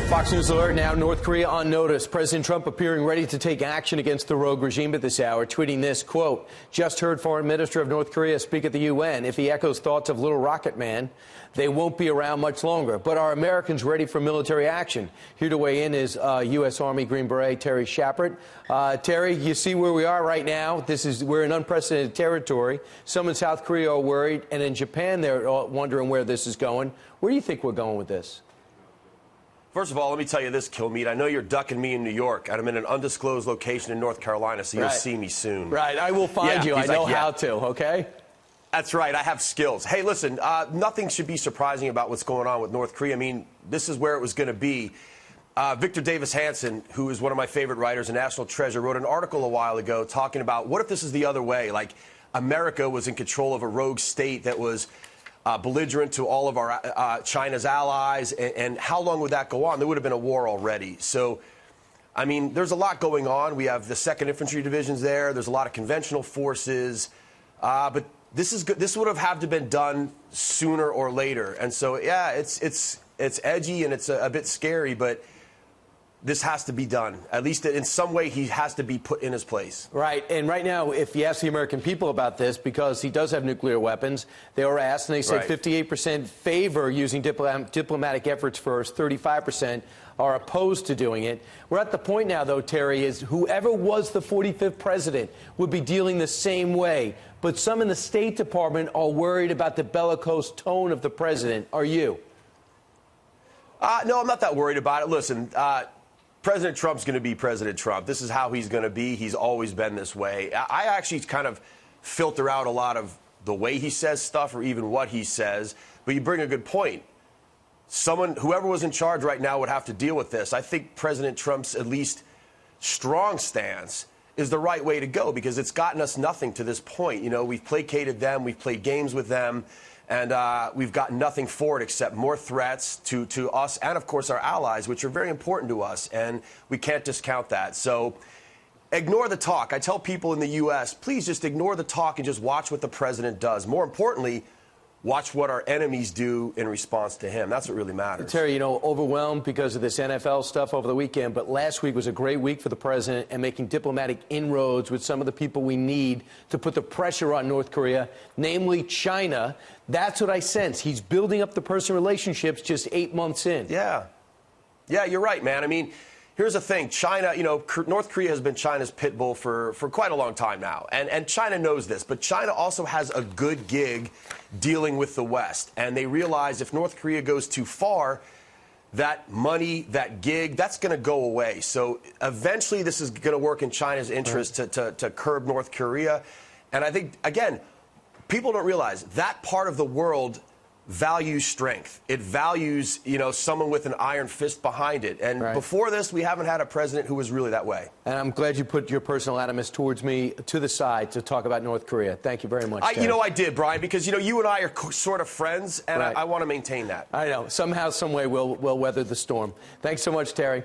Fox News alert now. North Korea on notice. President Trump appearing ready to take action against the rogue regime at this hour, tweeting this, quote, just heard Foreign Minister of North Korea speak at the UN. If he echoes thoughts of Little Rocket Man, they won't be around much longer. But are Americans ready for military action? Here to weigh in is U.S. Army Green Beret Terry Schappert. Terry, you see where we are right now. We're in unprecedented territory. Some in South Korea are worried, and in Japan they're wondering where this is going. Where do you think we're going with this? First of all, let me tell you this, Kilmeade. I know you're ducking me in New York, and I'm in an undisclosed location in North Carolina, so you'll see me soon. Right. I will find you. I know how to, okay? That's right. I have skills. Hey, listen, nothing should be surprising about what's going on with North Korea. I mean, this is where it was going to be. Victor Davis Hanson, who is one of my favorite writers, a national treasure, wrote an article a while ago talking about what if this is the other way, like America was in control of a rogue state that was belligerent to all of our China's allies, and how long would that go on? There would have been a war already. So, I mean, there's a lot going on. We have the 2nd Infantry Divisions there. There's a lot of conventional forces, but this is good. This would have had to been done sooner or later. And so, yeah, it's edgy and it's a bit scary, but this has to be done. At least in some way, he has to be put in his place. Right. And right now, if you ask the American people about this, because he does have nuclear weapons, they were asked, and they said 58% favor using diplomatic efforts first, 35% are opposed to doing it. We're at the point now, though, Terry, is whoever was the 45th president would be dealing the same way. But some in the State Department are worried about the bellicose tone of the president. Are you? No, I'm not that worried about it. Listen, President Trump's going to be President Trump. This is how he's going to be. He's always been this way. I actually kind of filter out a lot of the way he says stuff or even what he says. But you bring a good point. Whoever was in charge right now would have to deal with this. I think President Trump's at least strong stance is the right way to go because it's gotten us nothing to this point. You know, we've placated them. We've played games with them. And we've got nothing for it except more threats to us and, of course, our allies, which are very important to us. And we can't discount that. So ignore the talk. I tell people in the U.S., please just ignore the talk and just watch what the president does. More importantly, watch what our enemies do in response to him. That's what really matters. Terry, you know, overwhelmed because of this NFL stuff over the weekend, but last week was a great week for the president and making diplomatic inroads with some of the people we need to put the pressure on North Korea, namely China. That's what I sense. He's building up the personal relationships just 8 months in. Yeah. Yeah, you're right, man. I mean, here's the thing. China, you know, North Korea has been China's pit bull for quite a long time now. And China knows this. But China also has a good gig dealing with the West. And they realize if North Korea goes too far, that money, that gig, that's going to go away. So eventually this is going to work in China's interest to curb North Korea. And I think, again, people don't realize that part of the world values strength. It values, you know, someone with an iron fist behind it. And before this, we haven't had a president who was really that way. And I'm glad you put your personal animus towards me to the side to talk about North Korea. Thank you very much. You know, I did, Brian, because, you know, you and I are sort of friends, and I want to maintain that. I know. Somehow, some way, we'll weather the storm. Thanks so much, Terry.